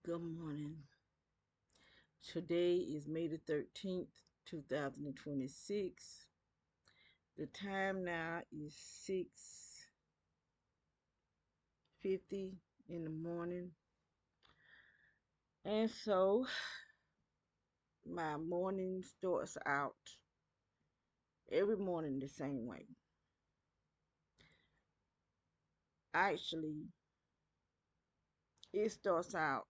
Good morning. Today is May the 13th, 2026. The time now is 6:50 in the morning. And so my morning starts out every morning the same way. Actually, it starts out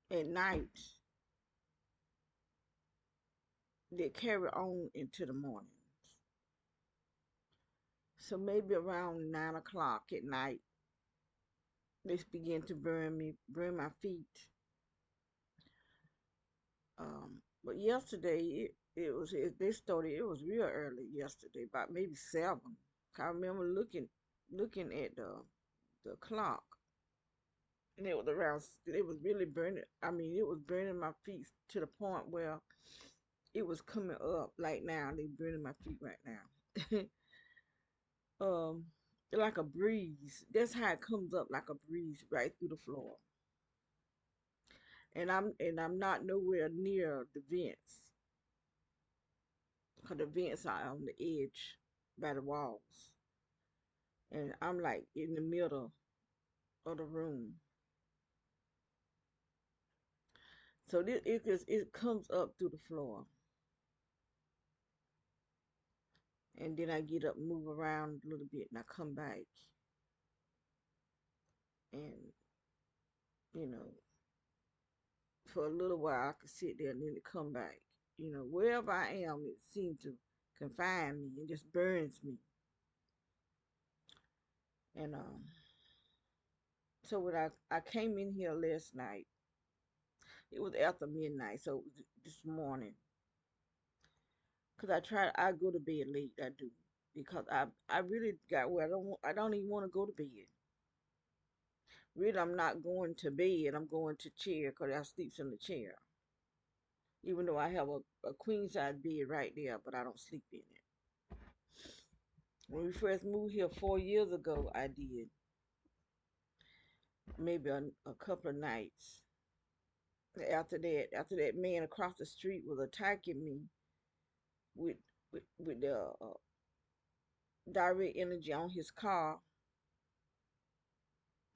at night that carry on into the morning. So maybe around 9 o'clock at night, this began to burn my feet. But yesterday they started. It was real early yesterday, about maybe 7. I remember looking at the clock, and it was around. It was really burning. I mean, it was burning my feet to the point where it was coming up. Like now, they burning my feet right now. um, like a breeze. That's how it comes up, like a breeze right through the floor. And I'm not nowhere near the vents, 'cause the vents are on the edge by the walls, and I'm like in the middle of the room. So it comes up through the floor, and then I get up, move around a little bit, and I come back, and you know, for a little while I could sit there, and then it come back. Wherever I am, it seems to confine me and just burns me. And so when I came in here last night, it was after midnight, so it was this morning. Cause I go to bed late. I do because I really got where I don't even want to go to bed. Really, I'm not going to bed. I'm going to chair cause I sleeps in the chair. Even though I have a queen size bed right there, but I don't sleep in it. When we first moved here 4 years ago, I did maybe a couple of nights. After that man across the street was attacking me with with the direct energy on his car,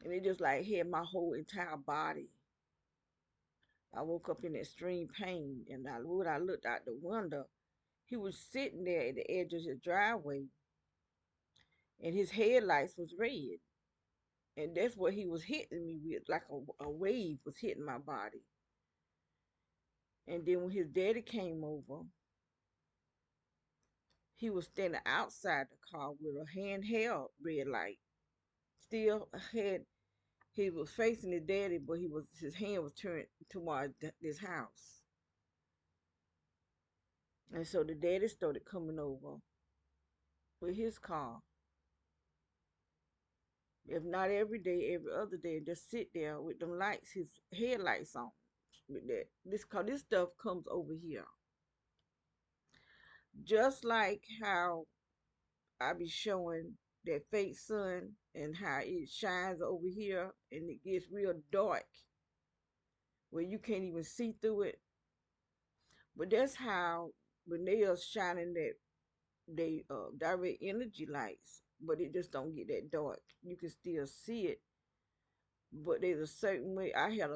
and it just like hit my whole entire body. I woke up in extreme pain, and when I looked out the window, he was sitting there at the edge of his driveway, and his headlights was red, and that's what he was hitting me with, like a wave was hitting my body. And then when his daddy came over, he was standing outside the car with a handheld red light. Still had he was facing his daddy, but his hand was turned toward this house. And so the daddy started coming over with his car, if not every day, every other day, and just sit there with them lights, his headlights on. With that, cause this stuff comes over here, just like how I be showing that fake sun and how it shines over here, and it gets real dark where you can't even see through it. But that's how when they are shining that they direct energy lights, but it just don't get that dark. You can still see it, but there's a certain way. I had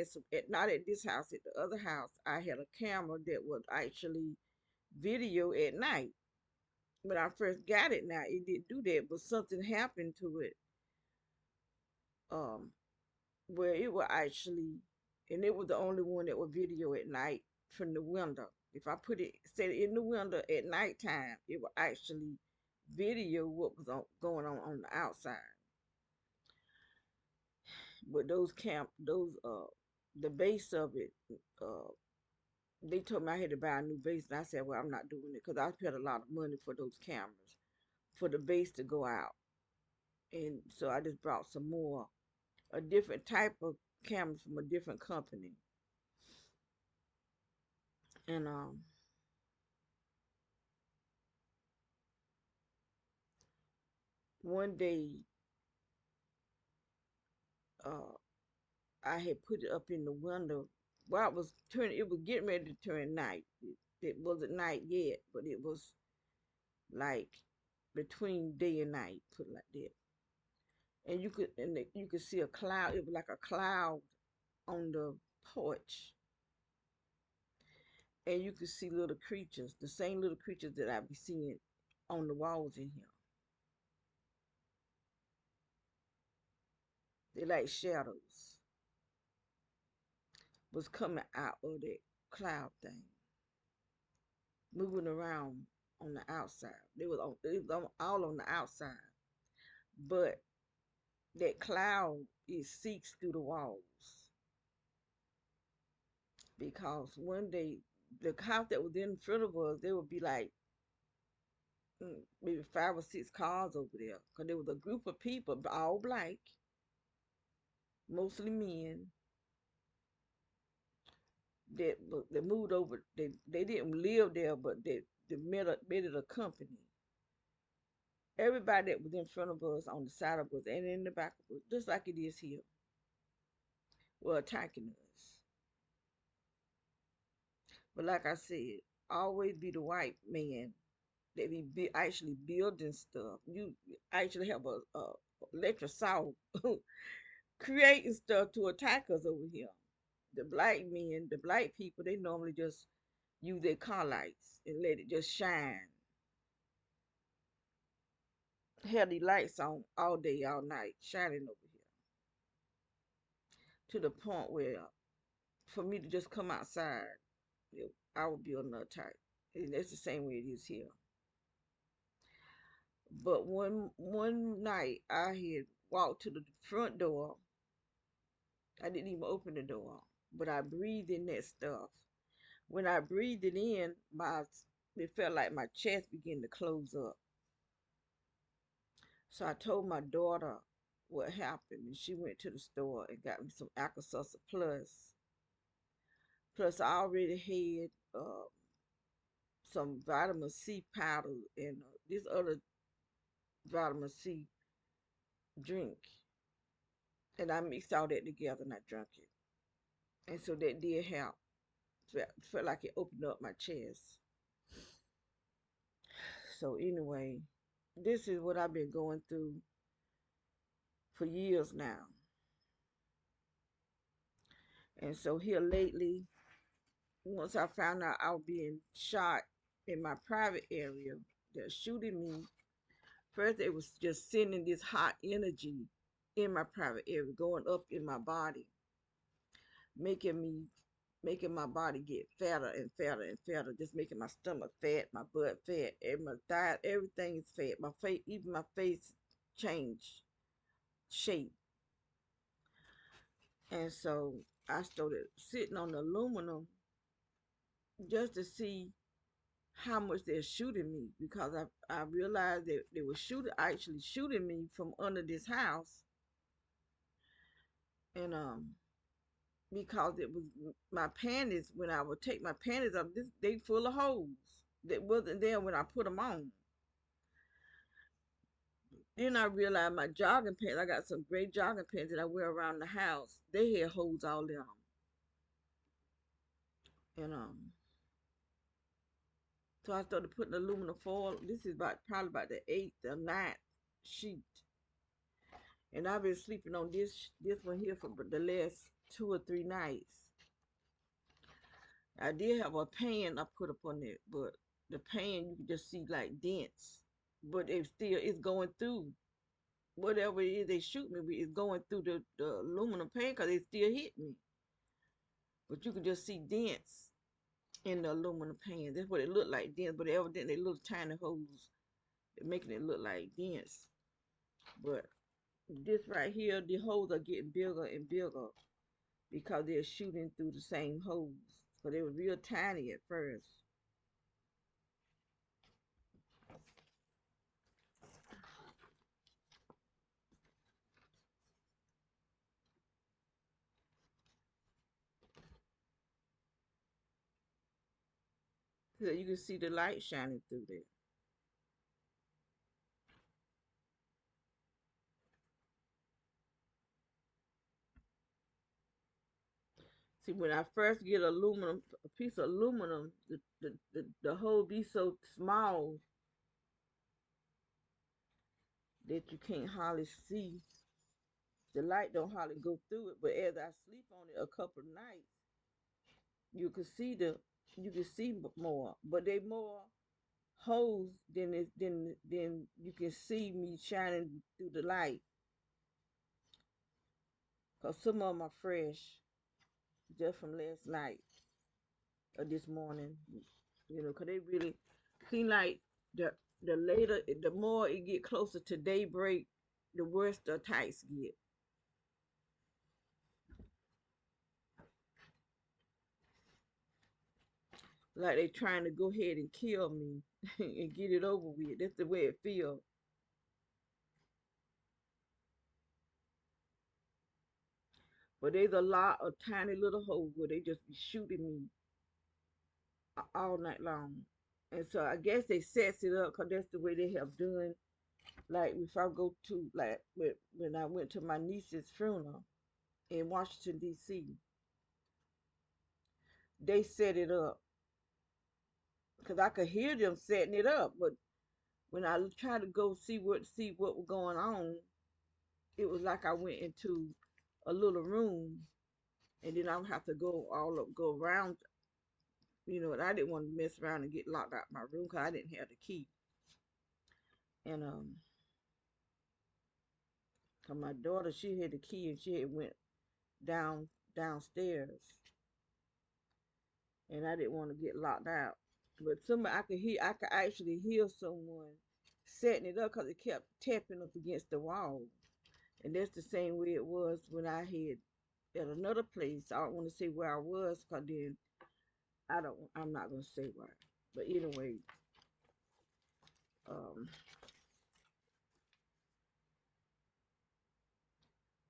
some, not at this house, at the other house, I had a camera that would actually video at night. When I first got it, now it didn't do that, but something happened to it, um, where it would actually, and it was the only one that would video at night from the window. If I set it in the window at nighttime, it would actually video what was going on the outside. But the base of it, uh, they told me I had to buy a new base, and I said, well, I'm not doing it because I paid a lot of money for those cameras, for the base to go out. And so I just brought some more, a different type of cameras from a different company. And one day, uh, I had put it up in the window. Well, it was getting ready to turn night. It wasn't night yet, but it was like between day and night, put it like that. And you could see a cloud. It was like a cloud on the porch, and you could see little creatures, the same little creatures that I be seeing on the walls in here. They like shadows was coming out of that cloud thing, moving around on the outside. All on the outside, but that cloud it seeks through the walls because one day the house that was in front of us, there would be like maybe 5 or 6 cars over there because there was a group of people, all black, mostly men, that moved over. They didn't live there, but they made it a company. Everybody that was in front of us, on the side of us, and in the back of us, just like it is here, were attacking us. But like I said, always be the white man that actually building stuff. You actually have a electric saw creating stuff to attack us over here. The black men, the black people, they normally just use their car lights and let it just shine. Have the lights on all day, all night, shining over here to the point where for me to just come outside, I would be on the attack. And that's the same way it is here. But one night I had walked to the front door. I didn't even open the door, but I breathed in that stuff. When I breathed it in, it felt like my chest began to close up. So I told my daughter what happened, and she went to the store and got me some Alka-Seltzer Plus. Plus, I already had some vitamin C powder and this other vitamin C drink, and I mixed all that together and I drank it, and so that did help. Felt like it opened up my chest. So anyway, this is what I've been going through for years now. And so here lately, once I found out I was being shot in my private area, they're shooting me. First, it was just sending this hot energy in my private area, going up in my body, making me, making my body get fatter and fatter and fatter, just making my stomach fat, my butt fat, and my thigh, everything is fat. My face, even my face changed shape. And so I started sitting on the aluminum just to see how much they're shooting me because I realized that they were actually shooting me from under this house. And because it was my panties, when I would take my panties off, they full of holes that wasn't there when I put them on. Then I realized my jogging pants, I got some gray jogging pants that I wear around the house. They had holes all in them. And so I started putting aluminum foil. This is probably about the eighth or ninth sheet. And I've been sleeping on this one here for the last 2 or 3 nights. I did have a pan I put up on it, but the pan you can just see like dents. But it's going through whatever it is they shoot me with. It's going through the aluminum pan because it still hit me. But you can just see dents in the aluminum pan. That's what it looked like, dents. But evidently little tiny holes, making it look like dents. But this right here, the holes are getting bigger and bigger because they're shooting through the same holes. So they were real tiny at first. So you can see the light shining through there. See, when I first get aluminum, a piece of aluminum, the hole be so small that you can't hardly see. The light don't hardly go through it. But as I sleep on it a couple of nights, you can see you can see more. But they more holes than you can see me shining through the light. Cause some of them are fresh, just from last night or this morning. Cause they really seem like the later, the more it get closer to daybreak, the worse the attacks get. Like they trying to go ahead and kill me and get it over with. That's the way it feels. But there's a lot of tiny little holes where they just be shooting me all night long. And so I guess they sets it up because that's the way they have done. Like if I go to like when I went to my niece's funeral in Washington D.C., they set it up because I could hear them setting it up. But when I tried to go see what was going on, it was like I went into a little room, and then I would have to go around. And I didn't want to mess around and get locked out my room because I didn't have the key. And 'cause my daughter, she had the key and she had went downstairs, and I didn't want to get locked out. But somebody I could actually hear someone setting it up because it kept tapping up against the wall. And that's the same way it was when I had at another place. I don't want to say where I was because then I'm not gonna say where. But anyway, um,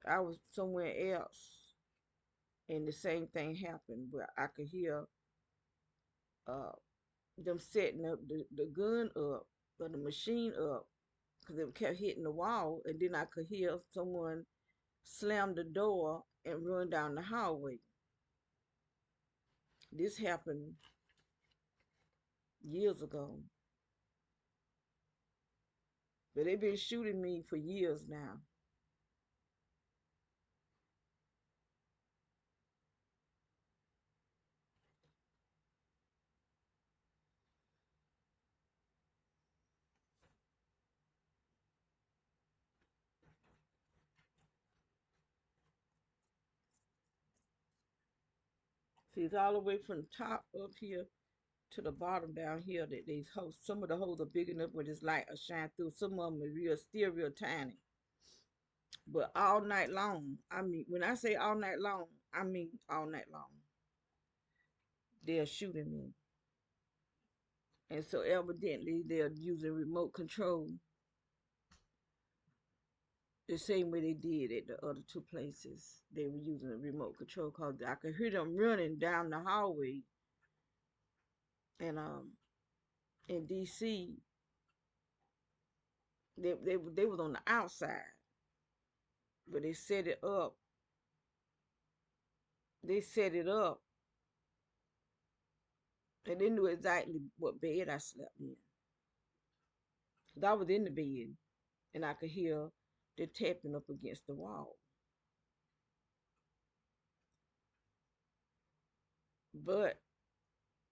I was somewhere else and the same thing happened where I could hear uh them setting up the gun up or the machine up because it kept hitting the wall, and then I could hear someone slam the door and run down the hallway. This happened years ago, but they've been shooting me for years now. See, it's all the way from the top up here to the bottom down here that these holes, some of the holes are big enough where this light will shine through. Some of them are still real tiny. But all night long, I mean, when I say all night long, I mean all night long, they're shooting me. And so evidently they're using remote control the same way they did at the other two places. They were using a remote control because I could hear them running down the hallway. And in DC, they was on the outside, but they set it up. They set it up, and they knew exactly what bed I slept in. 'Cause I was in the bed, and I could hear the tapping up against the wall. But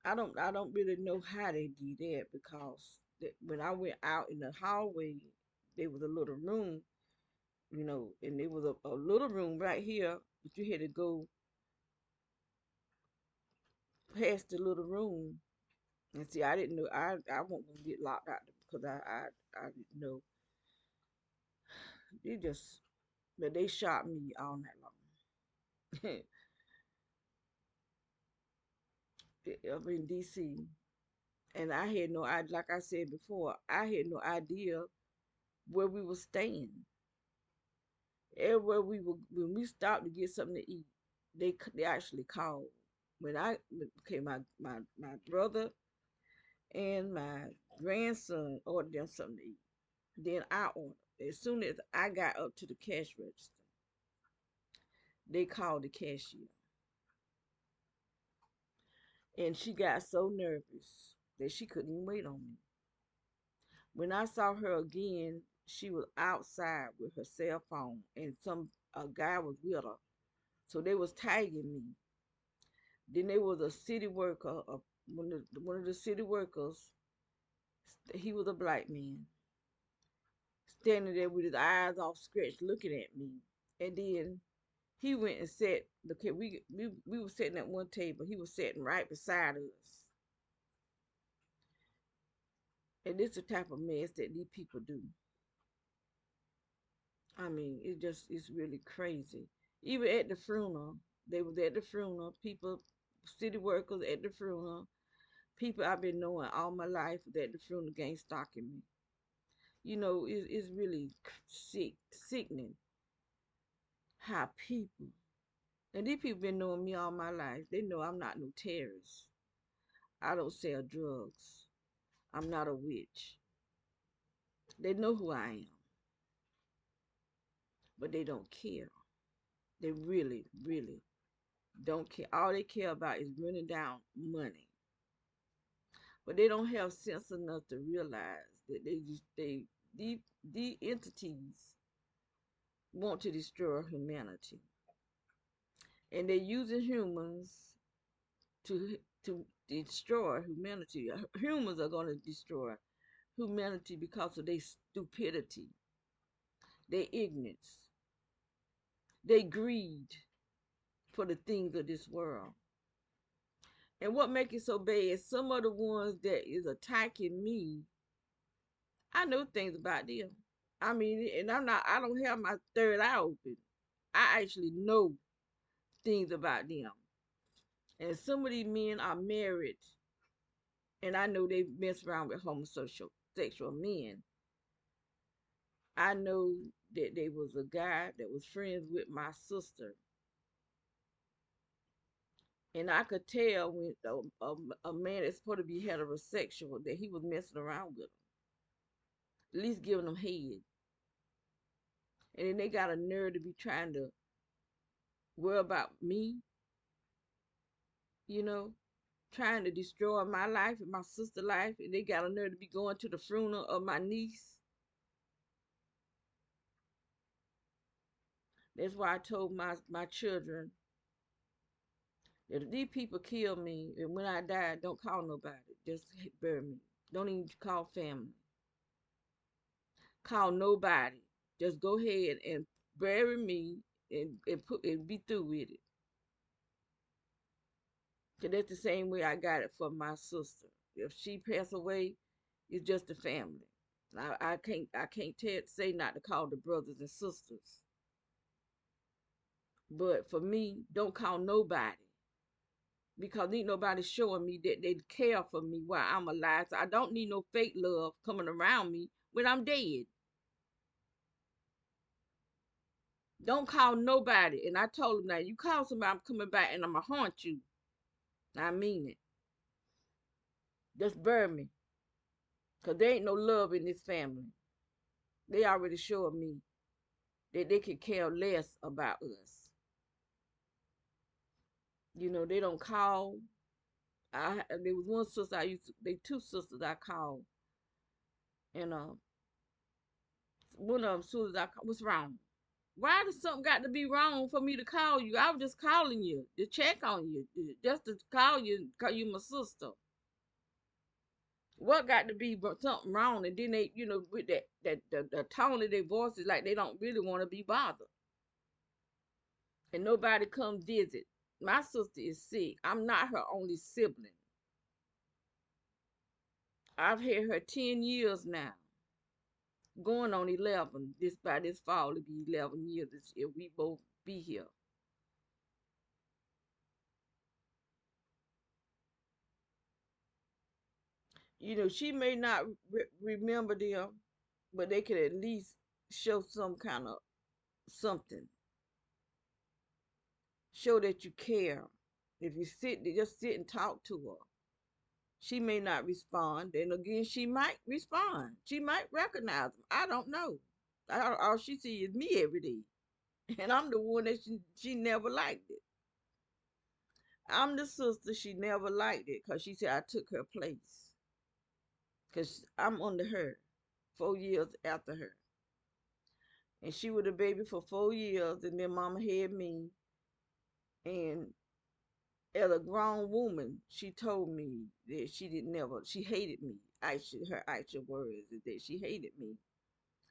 I don't really know how they did that because when I went out in the hallway, there was a little room, and there was a little room right here, but you had to go past the little room. And see, I didn't know I wasn't gonna get locked out because I didn't know. They just but they shot me all night long up in DC, and I had no idea. Like I said before, I had no idea where we were staying. Everywhere when we stopped to get something to eat, they actually called. When my brother and my grandson ordered them something to eat. Then I ordered. As soon as I got up to the cash register, they called the cashier. And she got so nervous that she couldn't even wait on me. When I saw her again, she was outside with her cell phone, and some a guy was with her. So they was tagging me. Then there was a city worker, one of the city workers. He was a black man, standing there with his eyes all scratched, looking at me. And then he went and sat. Okay, we were sitting at one table. He was sitting right beside us. And this is the type of mess that these people do. I mean, it's really crazy. Even at the funeral, they was at the funeral. People, city workers at the funeral. People I've been knowing all my life was at the funeral gang stalking me. It's really sickening how people, and these people been knowing me all my life. They know I'm not no terrorist. I don't sell drugs. I'm not a witch. They know who I am, but they don't care. They really, really don't care. All they care about is running down money. But they don't have sense enough to realize that these entities want to destroy humanity. And they're using humans to destroy humanity. Humans are going to destroy humanity because of their stupidity, their ignorance, their greed for the things of this world. And what makes it so bad is some of the ones that is attacking me, I know things about them. I mean, and I don't have my third eye open. I actually know things about them. And some of these men are married, and I know they mess around with homosexual sexual men. I know that there was a guy that was friends with my sister, and I could tell when a man that's supposed to be heterosexual that he was messing around with them, at least giving them head. And then they got a nerve to be trying to worry about me, you know, trying to destroy my life and my sister's life, and they got a nerve to be going to the funeral of my niece. That's why I told my children that if these people kill me and when I die, don't call nobody. Just bury me. Don't even call family. Call nobody. Just go ahead and bury me and be through with it. Cause that's the same way I got it for my sister. If she pass away, it's just the family. I can't say not to call the brothers and sisters. But for me, don't call nobody because ain't nobody showing me that they care for me while I'm alive. So I don't need no fake love coming around me when I'm dead. Don't call nobody. And I told him that you call somebody, I'm coming back and I'm gonna haunt you. I mean it. Just bury me. Cause there ain't no love in this family. They already showed me that they could care less about us. They don't call. There was one sister they two sisters I called, and one of them soon as what's wrong? Why does something got to be wrong for me to call you? I was just calling you to check on you, just to call you, cause you my sister. What got to be something wrong? And then they, with the tone of their voices, like they don't really want to be bothered, and nobody come visit. My sister is sick. I'm not her only sibling. I've had her 10 years now, going on 11. This fall to be 11 years if we both be here. She may not remember them, but they could at least show some kind of something. Show that you care. If you just sit and talk to her. She may not respond. Then again, she might respond. She might recognize them. I don't know. All she sees is me every day. And I'm the one that she never liked it. I'm the sister. She never liked it because she said I took her place. Because I'm under her 4 years after her. And she was a baby for 4 years, and then mama had me. And as a grown woman, she told me that she didn't never, she hated me. Her actual words is that she hated me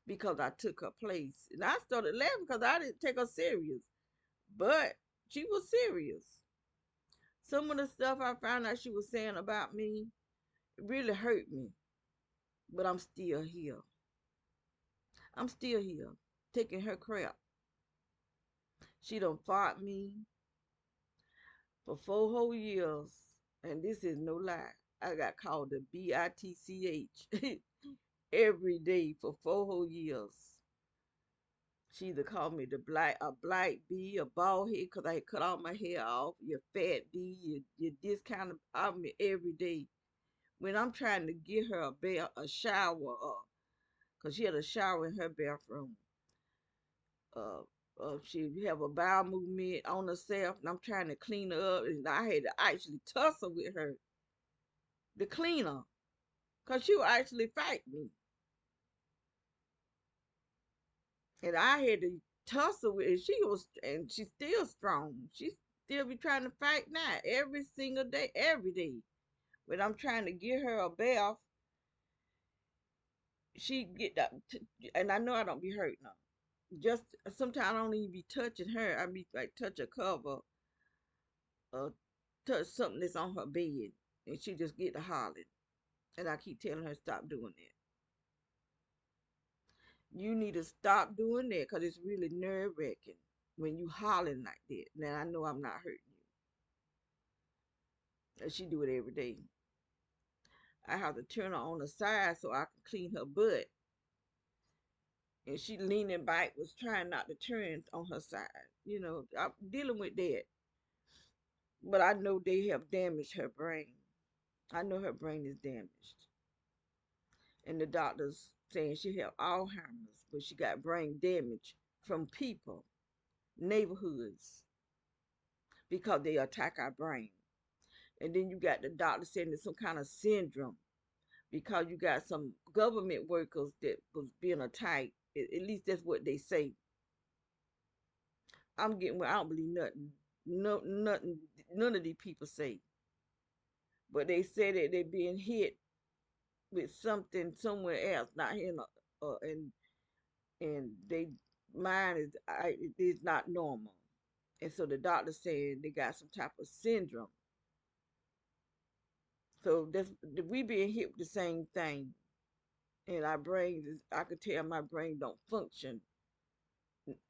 because I took her place. And I started laughing because I didn't take her serious. But she was serious. Some of the stuff I found out she was saying about me really hurt me. But I'm still here. I'm still here, taking her crap. She done fought me for 4 whole years. And this is no lie. I got called the bitch every day for 4 whole years. She either called me a black bee, a bald head, because I had cut all my hair off, you fat bee, you this kind of, I mean, every day. When I'm trying to get her a shower, because she had a shower in her bathroom. Uh, she have a bowel movement on herself, and I'm trying to clean her up, and I had to actually tussle with her to clean her, because she would actually fight me. And I had to tussle with her. And she's still strong. She still be trying to fight now, every single day, every day. When I'm trying to get her a bath, she get that, and I know I don't be hurting her. Just sometimes I don't even be touching her. I be like touch a cover, or touch something that's on her bed, and she just get to hollering. And I keep telling her stop doing that. You need to stop doing that because it's really nerve wracking when you hollering like that. Now I know I'm not hurting you. And she do it every day. I have to turn her on the side so I can clean her butt. And she leaning back, was trying not to turn on her side. I'm dealing with that. But I know they have damaged her brain. I know her brain is damaged. And the doctors saying she have Alzheimer's, but she got brain damage from people, neighborhoods, because they attack our brain. And then you got the doctor saying it's some kind of syndrome because you got some government workers that was being attacked. At least that's what they say. I'm getting well, I don't believe nothing. No, nothing. None of these people say, but they say that they're being hit with something somewhere else, not here, and they mind is not normal, and so the doctor saying they got some type of syndrome. So that's we being hit with the same thing, and our brains is, I could tell my brain don't function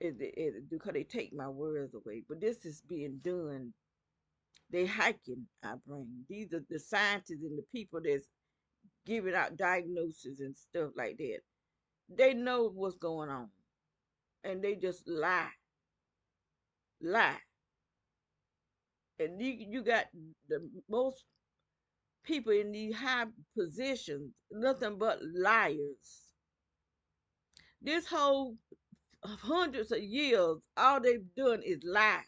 because they take my words away. But this is being done. They hacking our brain. These are the scientists and the people that's giving out diagnoses and stuff like that. They know what's going on, and they just lie. And you got the most people in these high positions, nothing but liars. This whole hundreds of years, all they've done is lie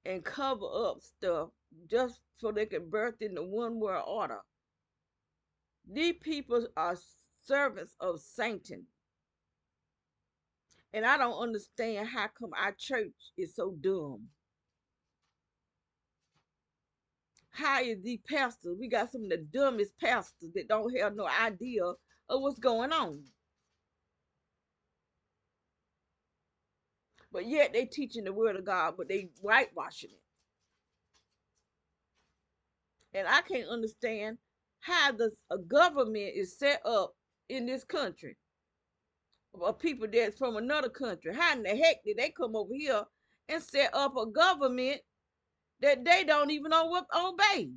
and cover up stuff just so they can birth in the one world order. These people are servants of Satan. And I don't understand how come our church is so dumb. How is these pastors? We got some of the dumbest pastors that don't have no idea of what's going on. But yet they teaching the word of God, but they whitewashing it. And I can't understand how a government is set up in this country of people that's from another country. How in the heck did they come over here and set up a government that they don't even know what obey?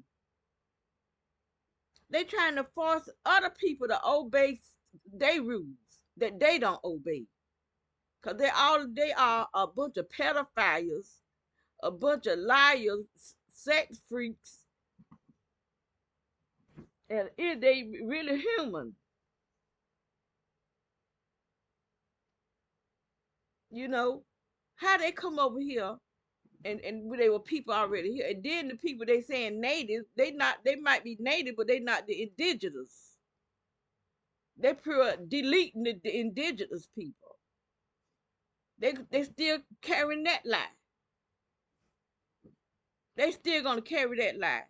They trying to force other people to obey their rules that they don't obey. Cause they are a bunch of pedophiles, a bunch of liars, sex freaks, and is they really human? You know how they come over here and they were people already here. And then the people they saying native, they might be native, but they not the indigenous. They pure deleting the indigenous people. They still carrying that lie. They still gonna carry that lie.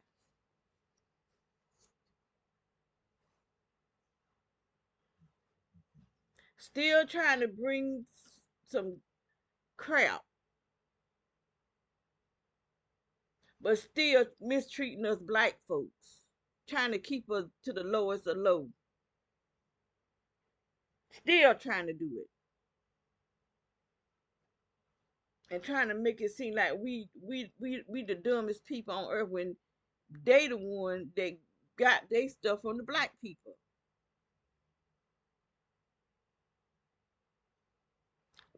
Still trying to bring some crap, but still mistreating us black folks. Trying to keep us to the lowest of low. Still trying to do it. And trying to make it seem like we the dumbest people on earth when they the one that got they stuff from the black people.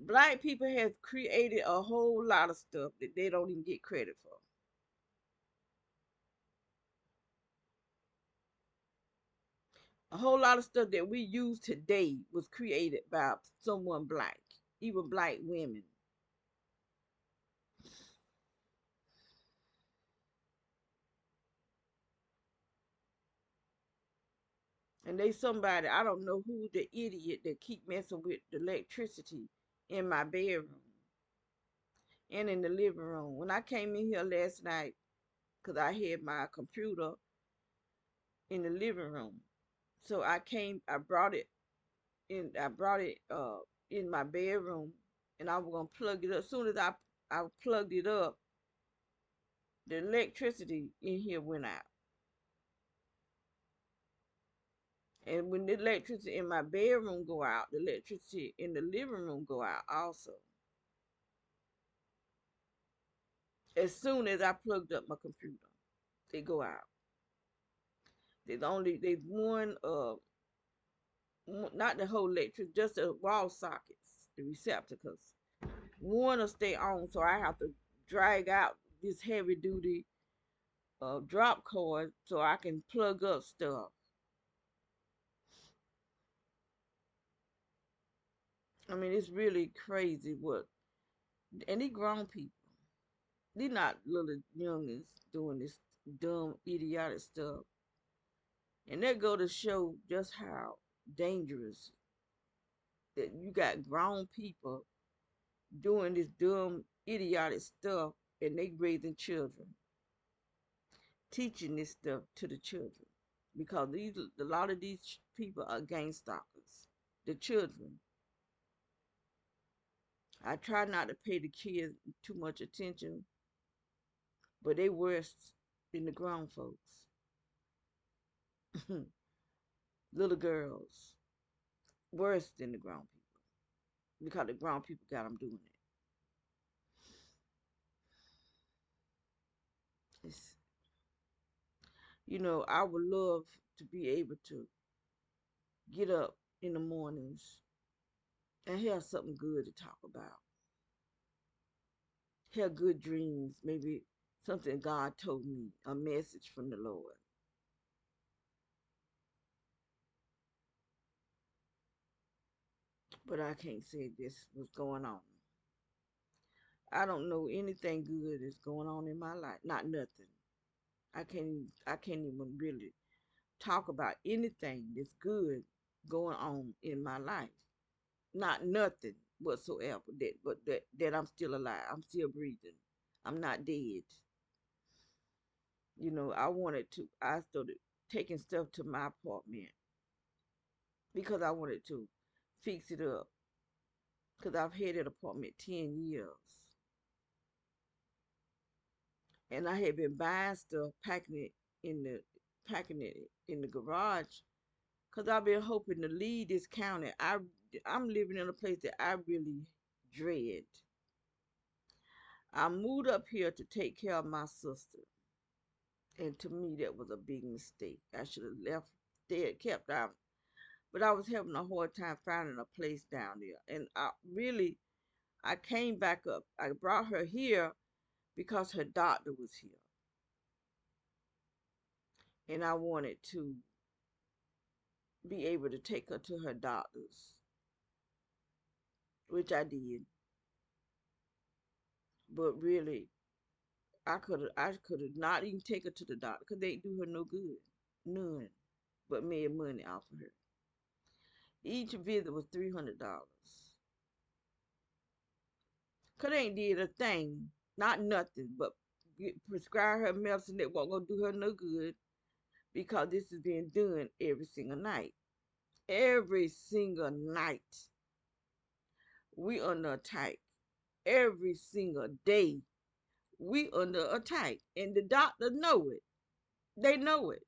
Black people have created a whole lot of stuff that they don't even get credit for. A whole lot of stuff that we use today was created by someone black, even black women. And they somebody, I don't know who the idiot that keep messing with the electricity in my bedroom and in the living room. When I came in here last night, because I had my computer in the living room. So I brought it in my bedroom and I was gonna plug it up. As soon as I plugged it up, the electricity in here went out. And when the electricity in my bedroom go out, the electricity in the living room go out also. As soon as I plugged up my computer, they go out. There's one not the whole electric, just the wall sockets, the receptacles. One will stay on, so I have to drag out this heavy duty drop cord so I can plug up stuff. I mean, it's really crazy what, and these grown people, they're not little youngins doing this dumb, idiotic stuff. And that go to show just how dangerous that you got grown people doing this dumb, idiotic stuff, and they raising children, teaching this stuff to the children, because a lot of these people are gang stalkers. The children. I try not to pay the kids too much attention, but they worse than the grown folks. Little girls worse than the grown people because the grown people got them doing it. It's, I would love to be able to get up in the mornings and have something good to talk about. Have good dreams, maybe something God told me, a message from the Lord. But I can't say this was going on. I don't know anything good that's going on in my life. Not nothing. I can't even really talk about anything that's good going on in my life. Not nothing whatsoever. That I'm still alive. I'm still breathing. I'm not dead. I started taking stuff to my apartment because I wanted to fix it up. Because I've had that apartment 10 years. And I had been buying stuff, in the packing it in the garage. Because I've been hoping to leave this county. I'm living in a place that I really dread. I moved up here to take care of my sister. And to me, that was a big mistake. I should have left there, kept out. But I was having a hard time finding a place down there. And I came back up. I brought her here because her doctor was here. And I wanted to be able to take her to her doctors, which I did. But really, I could have not even take her to the doctor because they ain't do her no good. None. But made money off of her. Each visit was $300. Cause they ain't did a thing. Not nothing, but prescribe her medicine that wasn't gonna do her no good because this is being done every single night. Every single night. We under attack. Every single day. We under attack. And the doctors know it. They know it.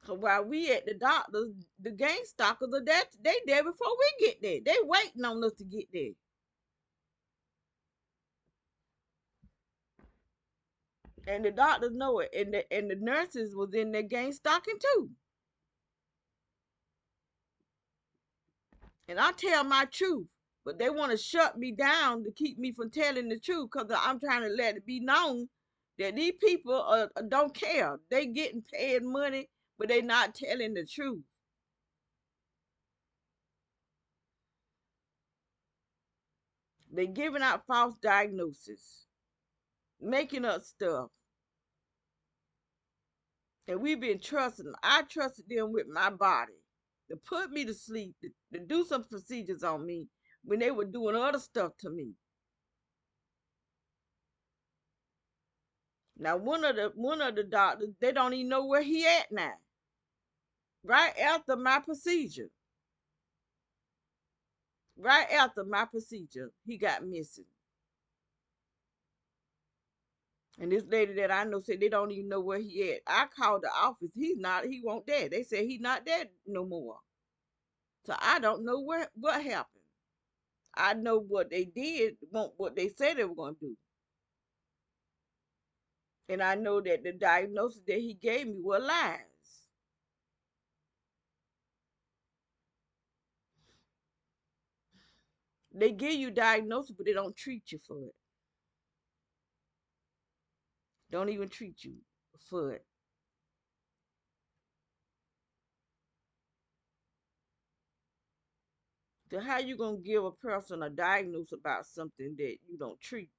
So while we at the doctors, the gang stalkers are that they there before we get there. They waiting on us to get there. And the doctors know it. And the nurses was in there gang stalking too. And I tell my truth, but they want to shut me down to keep me from telling the truth because I'm trying to let it be known that these people don't care. They getting paid money, but they not telling the truth. They giving out false diagnoses, making up stuff. And we've been trusting them. I trusted them with my body to put me to sleep, to do some procedures on me when they were doing other stuff to me. Now one of the doctors, they don't even know where he at now. Right after my procedure, right after my procedure, he got missing. And this lady that I know said they don't even know where he at. I called the office. He won't there. They said he's not there no more. So I don't know what happened. I know what they did, what they said they were gonna do. And I know that the diagnosis that he gave me were lies. They give you diagnosis, but they don't treat you for it. Don't even treat you for it. So how you gonna give a person a diagnosis about something that you don't treat?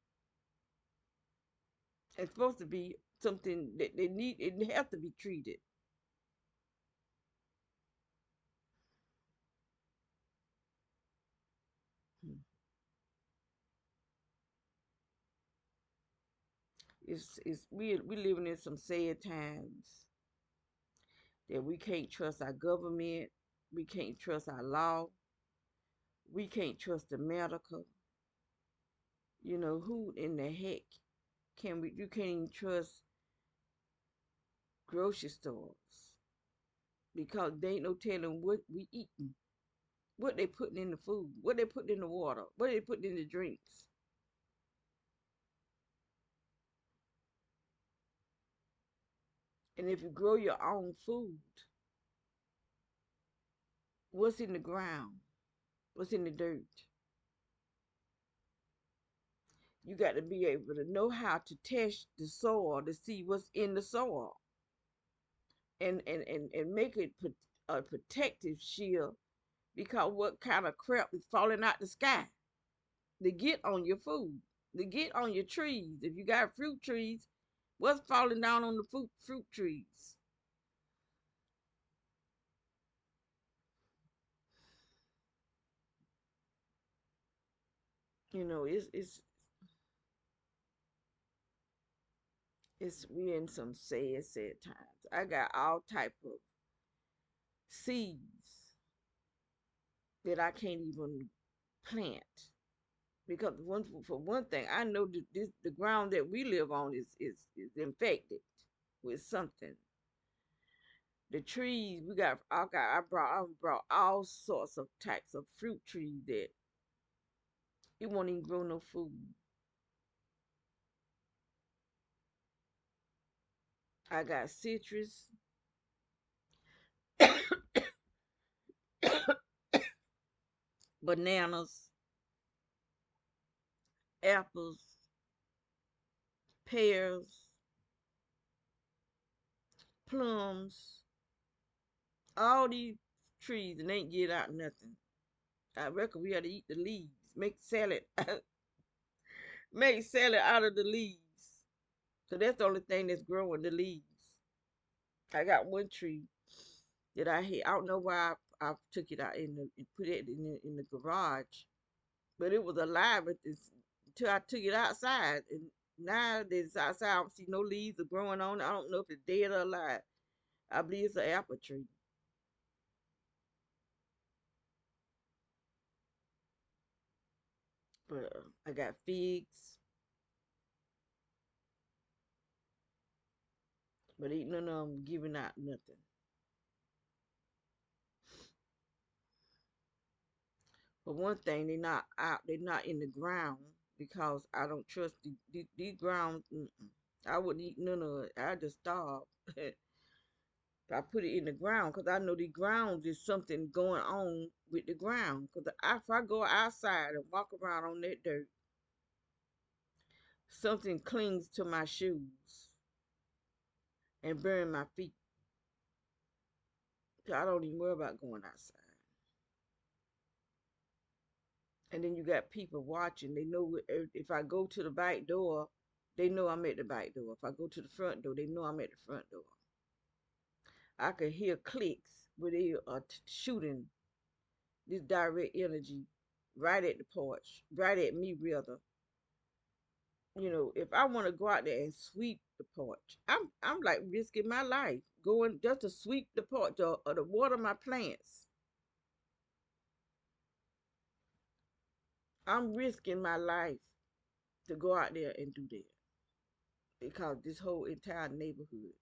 It's supposed to be something that they need. It has to be treated. Hmm. It's we living in some sad times that we can't trust our government. We can't trust our law. We can't trust the medical. Who in the heck can we? You can't even trust grocery stores because they ain't no telling what we eating, what they putting in the food, what they putting in the water, what they putting in the drinks. And if you grow your own food, what's in the ground? What's in the dirt? You got to be able to know how to test the soil to see what's in the soil and make it a protective shield because what kind of crap is falling out the sky to get on your food, to get on your trees. If you got fruit trees, what's falling down on the fruit trees? It's we in some sad times. I got all type of seeds that I can't even plant because for one thing, I know that the ground that we live on is infected with something. The trees we got, I brought all sorts of types of fruit trees that it won't even grow no food. I got citrus, bananas, apples, pears, plums, all these trees and ain't get out nothing. I reckon we ought to eat the leaves, make salad, make salad out of the leaves. So that's the only thing that's growing, the leaves. I got one tree that I had. I don't know why I took it out and put it in the garage, but it was alive at this until I took it outside. And now that it's outside, I don't see no leaves are growing on it. I don't know if it's dead or alive. I believe it's an apple tree. But I got figs, but ain't none of them giving out nothing. But one thing, they're not out. They're not in the ground because I don't trust these grounds. Mm-mm. I wouldn't eat none of it. I just starve. I put it in the ground because I know the ground is something going on with the ground. Because if I go outside and walk around on that dirt, something clings to my shoes and burn my feet. So I don't even worry about going outside. And then you got people watching. They know if I go to the back door, they know I'm at the back door. If I go to the front door, they know I'm at the front door. I can hear clicks where they are shooting this direct energy right at the porch, right at me, rather. If I want to go out there and sweep the porch, I'm like risking my life going just to sweep the porch or to water my plants. I'm risking my life to go out there and do that because this whole entire neighborhood.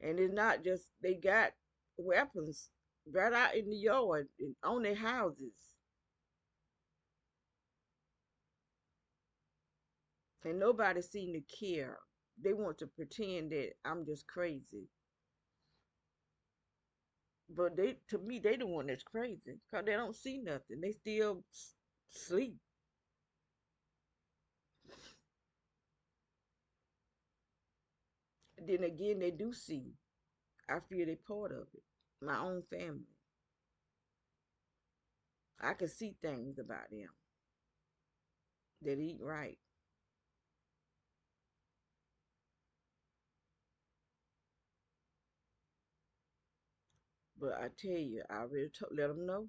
And it's not just they got weapons right out in the yard and on their houses. And nobody seem to care. They want to pretend that I'm just crazy. But to me, they the one that's crazy because they don't see nothing. They still sleep. Then again, they do see. I feel they part of it. My own family. I can see things about them that eat right. But I tell you, I already let them know.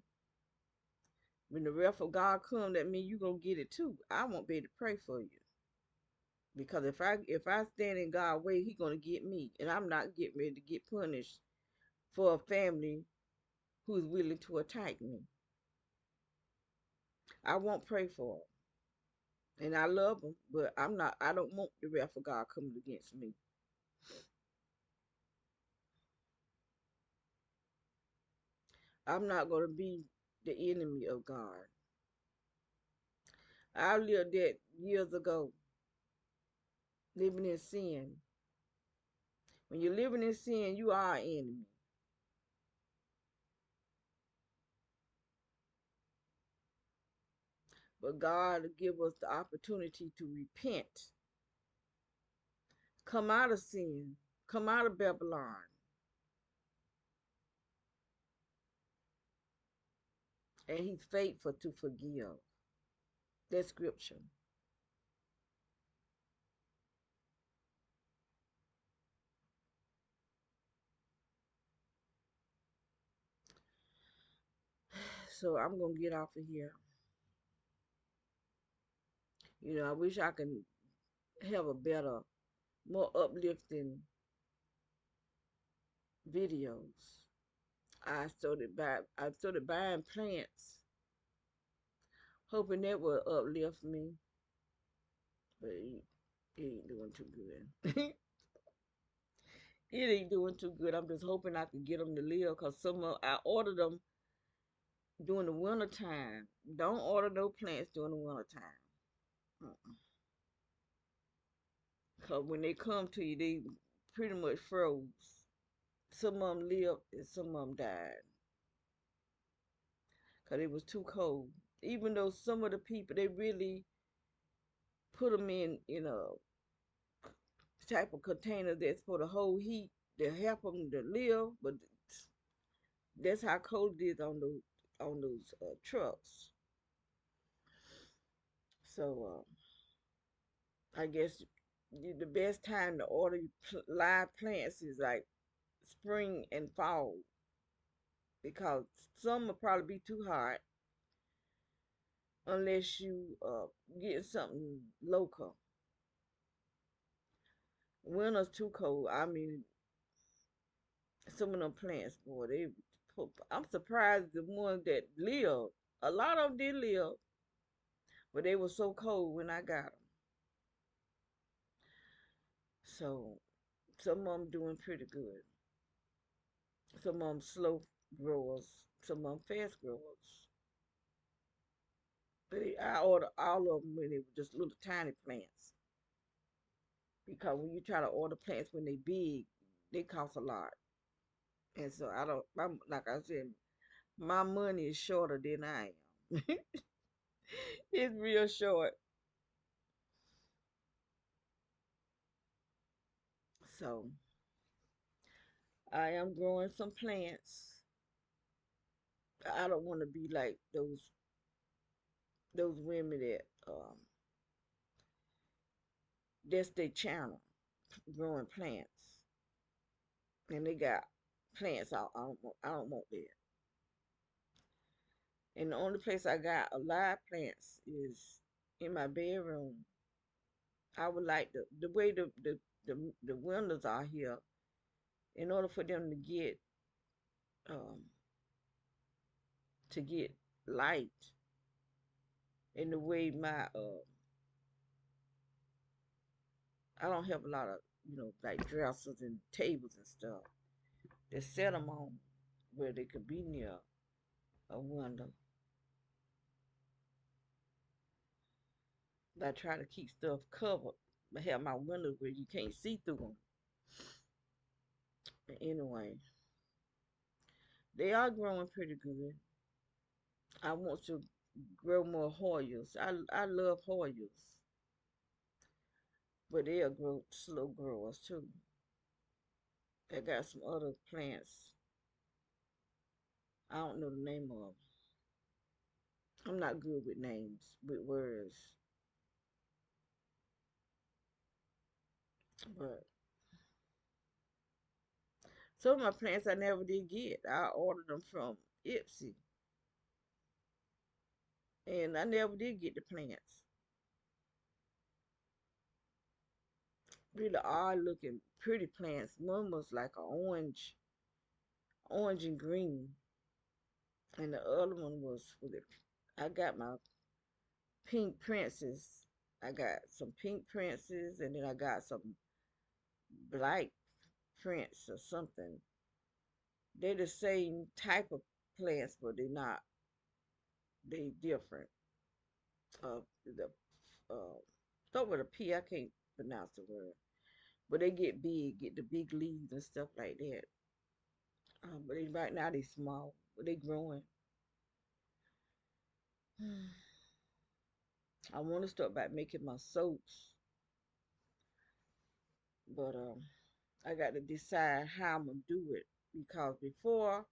When the wrath of God come, that means you gonna get it too. I won't be able to pray for you because if I stand in God's way, He gonna get me, and I'm not getting ready to get punished for a family who's willing to attack me. I won't pray for them, and I love them, but I'm not. I don't want the wrath of God coming against me. I'm not gonna be the enemy of God. I lived that years ago, living in sin. When you're living in sin, you are an enemy. But God give us the opportunity to repent, come out of sin, come out of Babylon, and He's faithful to forgive. That's scripture. So I'm gonna get off of here. I wish I could have a better, more uplifting videos. I started buying plants, hoping that would uplift me, but it ain't doing too good. It ain't doing too good. I'm just hoping I can get them to live because I ordered them during the winter time. Don't order no plants during the winter time. Because when they come to you, they pretty much froze. Some of them lived and some of them died because it was too cold. Even though some of the people, they really put them in a type of container that's for the whole heat to help them to live, but that's how cold it is on those trucks. So I guess the best time to order live plants is like spring and fall because some will probably be too hot unless you get something local. Winter's too cold. I mean, some of them plants, boy, I'm surprised the ones that live. A lot of them did live, but they were so cold when I got them. So some of them doing pretty good. Some of them slow growers. Some of them fast growers. I ordered all of them when they were just little tiny plants. Because when you try to order plants when they big, they cost a lot. And so like I said, my money is shorter than I am. It's real short. So I am growing some plants. I don't want to be like those women that that's their channel growing plants, and they got plants. I don't want that. And the only place I got a live plants is in my bedroom. I would like the way the windows are here. In order for them um to get light, and the way my I don't have a lot of like dressers and tables and stuff. They set them on where they could be near a window. But I try to keep stuff covered, but have my windows where you can't see through them. But anyway, they are growing pretty good. I want to grow more Hoyas. I love Hoyas, but they are slow growers too. I got some other plants. I don't know the name of them. I'm not good with names, with words. But some of my plants I never did get. I ordered them from Ipsy, and I never did get the plants. Really odd looking, pretty plants. One was like a orange and green, and the other one was with it. I got my pink princes. I got some pink princes, and then I got some black prince or something. They're the same type of plants, but they're not. They different. The start with a P. I can't pronounce the word, but they get big, get the big leaves and stuff like that. But right now they small, but they growing. I want to start by making my soaps, but I got to decide how I'm gonna do it because before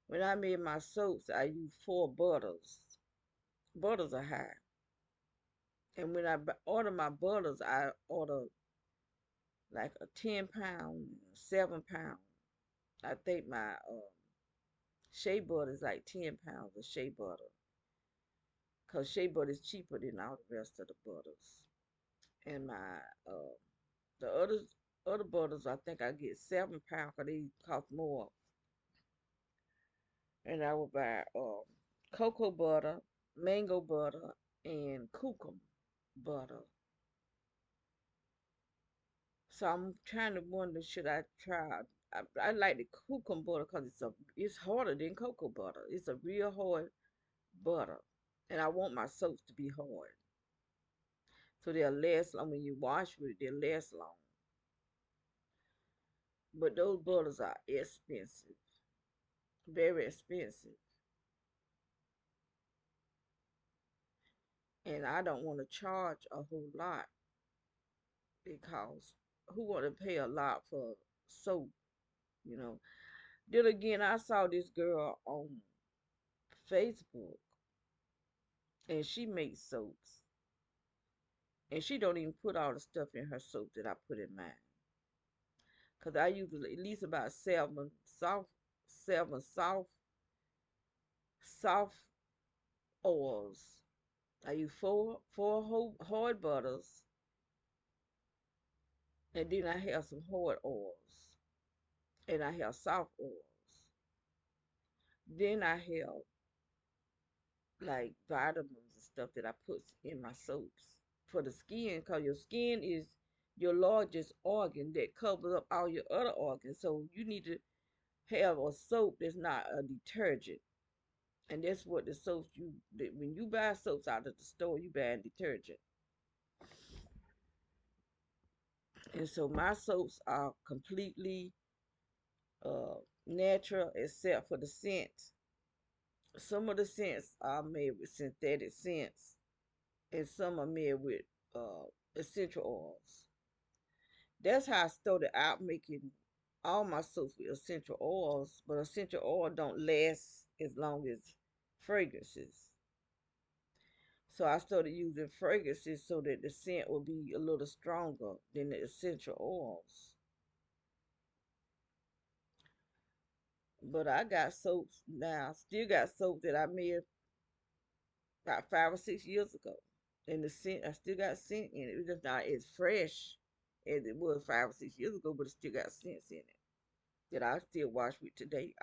when I made my soaps, I used 4 butters. Butters are high, and when I order my butters, I order like a 10 pound, 7 pound. I think my shea butter is like 10 pounds of shea butter, cause shea butter is cheaper than all the rest of the butters. And my the other butters, I think I get 7 pounds, cause they cost more. And I will buy cocoa butter, mango butter, and kokum butter. So I'm trying to wonder, should I try? I like the kokum butter because it's harder than cocoa butter. It's a real hard butter, and I want my soaps to be hard, so they'll last long. When you wash with it, they'll last long. But those butters are expensive, very expensive, and I don't want to charge a whole lot because who want to pay a lot for soap, you know? Then again, I saw this girl on Facebook, and she makes soaps. And she don't even put all the stuff in her soap that I put in mine. Cause I use at least about seven soft oils. I use four hard butters, and then I have some hard oils, and I have soft oils. Then I have like vitamins and stuff that I put in my soaps for the skin, cause your skin is your largest organ that covers up all your other organs. So you need to have a soap that's not a detergent. And that's what the soaps when you buy soaps out of the store, you buy detergent. And so my soaps are completely uh natural except for the scent. Some of the scents are made with synthetic scents, and some are made with uh essential oils. That's how I started out making all my soaps with essential oils, but essential oil don't last as long as fragrances. So I started using fragrances so that the scent would be a little stronger than the essential oils. But I got soaps now, still got soap that I made about 5 or 6 years ago. And the scent, I still got scent in it. It's just not as fresh as it was 5 or 6 years ago, but it still got scents in it that I still wash with today.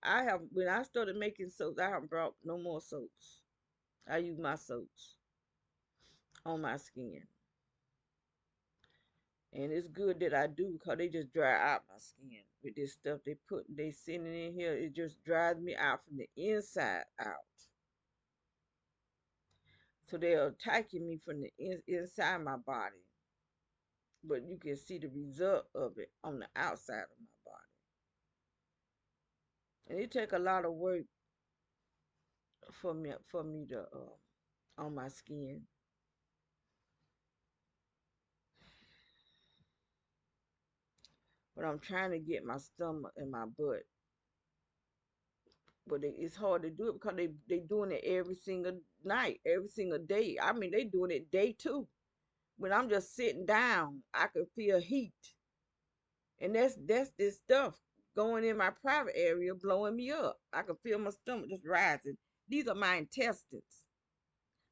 I have when I started making soaps, I haven't brought no more soaps. I use my soaps on my skin. And it's good that I do because they just dry out my skin with this stuff they sending in here. It just dries me out from the inside out. So they're attacking me from the inside my body, but you can see the result of it on the outside of my body. And it take a lot of work for me to on my skin. But I'm trying to get my stomach and my butt. But it's hard to do it because they doing it every single night, every single day. I mean, they doing it day two. When I'm just sitting down, I can feel heat, and that's this stuff going in my private area, blowing me up. I can feel my stomach just rising. These are my intestines.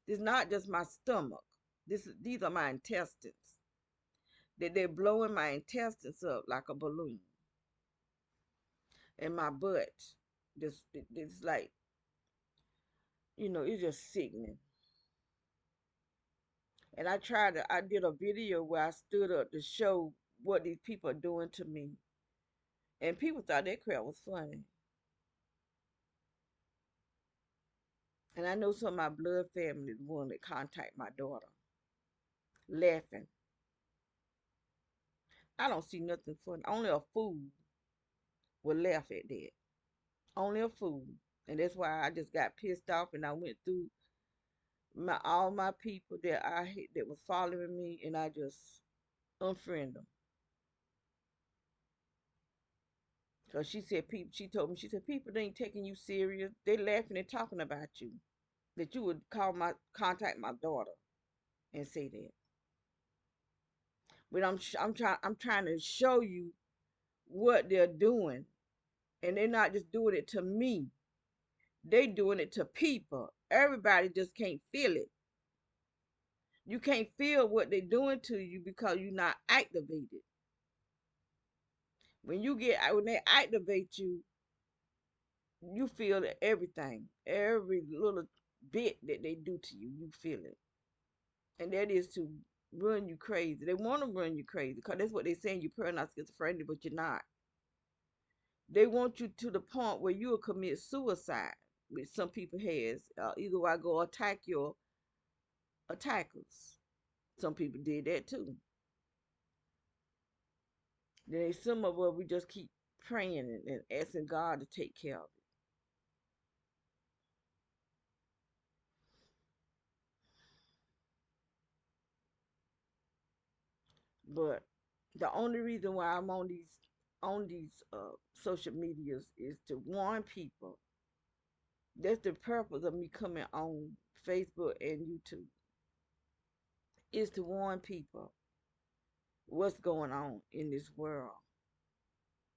This is not just my stomach. These are my intestines. They're blowing my intestines up like a balloon, and my butt. It's like it's just sickening. And I did a video where I stood up to show what these people are doing to me. And people thought that crap was funny. And I know some of my blood family is willing to contact my daughter, laughing. I don't see nothing funny. Only a fool would laugh at that. Only a fool. And that's why I just got pissed off and I went through all my people that I hate that was following me and I just unfriend them. Cause she told me, she said, people ain't taking you serious. They laughing and talking about you. That you would contact my daughter and say that. But I'm trying to show you what they're doing. And they're not just doing it to me. They doing it to people. Everybody just can't feel it. You can't feel what they're doing to you because you're not activated. When they activate you, you feel everything. Every little bit that they do to you, you feel it. And that is to run you crazy. They want to run you crazy because that's what they're saying. You're paranoid schizophrenic, but you're not. They want you to the point where you'll commit suicide, which some people has. Either I go attack your attackers. Some people did that too. Then some of us we just keep praying and asking God to take care of it. But the only reason why I'm on these social medias is to warn people. That's the purpose of me coming on Facebook and YouTube. is to warn people what's going on in this world.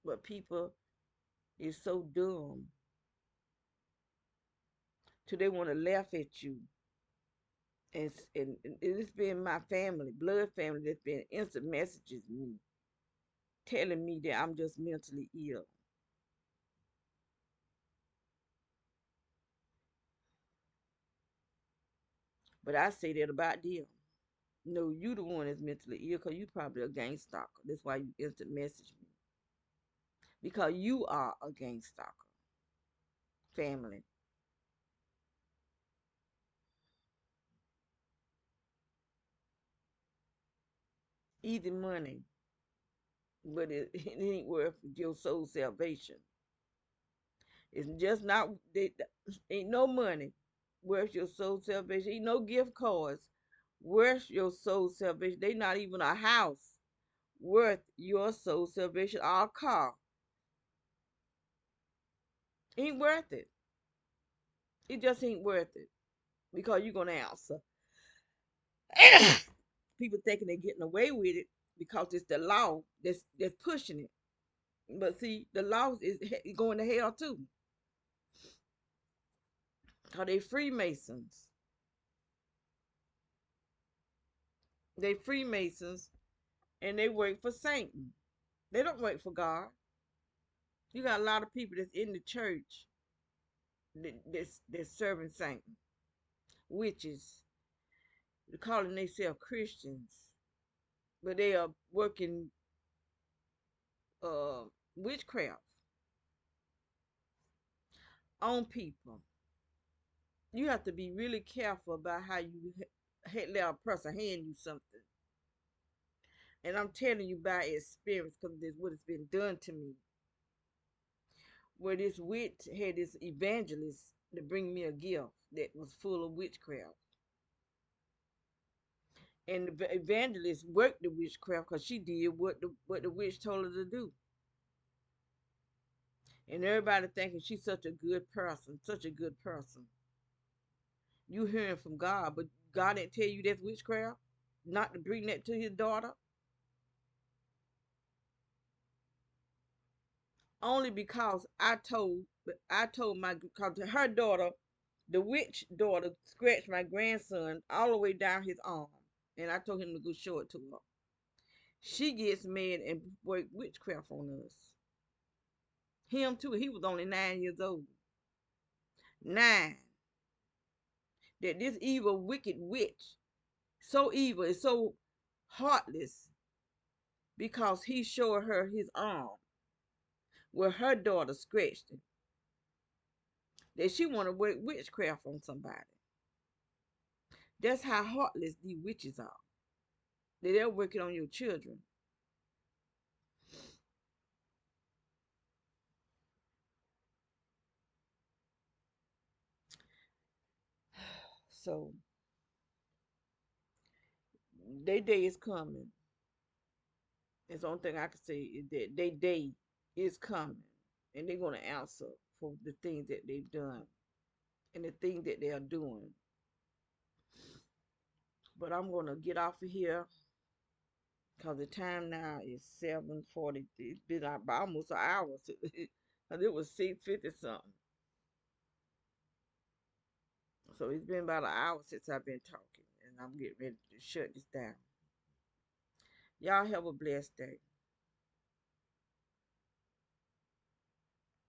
But people is so dumb till they want to laugh at you. And it's been my family, blood family, that's been instant messages me telling me that I'm just mentally ill. But I say that about them. No, you the one that's mentally ill because you probably a gang stalker. That's why you instant message me. Because you are a gang stalker. Family. Easy money. But it ain't worth your soul salvation. It's just not, ain't no money worth your soul salvation. Ain't no gift cards worth your soul salvation. They not even a house worth your soul salvation. Our car ain't worth it. It just ain't worth it because you're gonna answer. People thinking they're getting away with it because it's the law that's pushing it. But see, the law is going to hell too. Cause they Freemasons. They Freemasons and they work for Satan. They don't work for God. You got a lot of people that's in the church that's serving Satan. Witches. They're calling themselves Christians. But they are working uh witchcraft on people. You have to be really careful about how you let a person hand you something. And I'm telling you by experience because this what has been done to me. Where this witch had this evangelist to bring me a gift that was full of witchcraft. And the evangelist worked the witchcraft because she did what the witch told her to do. And everybody thinking she's such a good person, such a good person. You hearing from God, but God didn't tell you that's witchcraft, not to bring that to His daughter. Only because I told my because her daughter, the witch daughter, scratched my grandson all the way down his arm, and I told him to go show it to her. She gets mad and work witchcraft on us. Him too. He was only 9 years old. 9. That this evil, wicked witch, so evil and so heartless, because he showed her his arm where her daughter scratched it. That she want to work witchcraft on somebody. That's how heartless these witches are. That they're working on your children. So their day is coming. That's the only thing I can say is that their day is coming. And they're going to answer for the things that they've done and the things that they are doing. But I'm going to get off of here because the time now is 7:40. It's been about almost an hour. Because it was 6:50 something. So it's been about an hour since I've been talking. And I'm getting ready to shut this down. Y'all have a blessed day.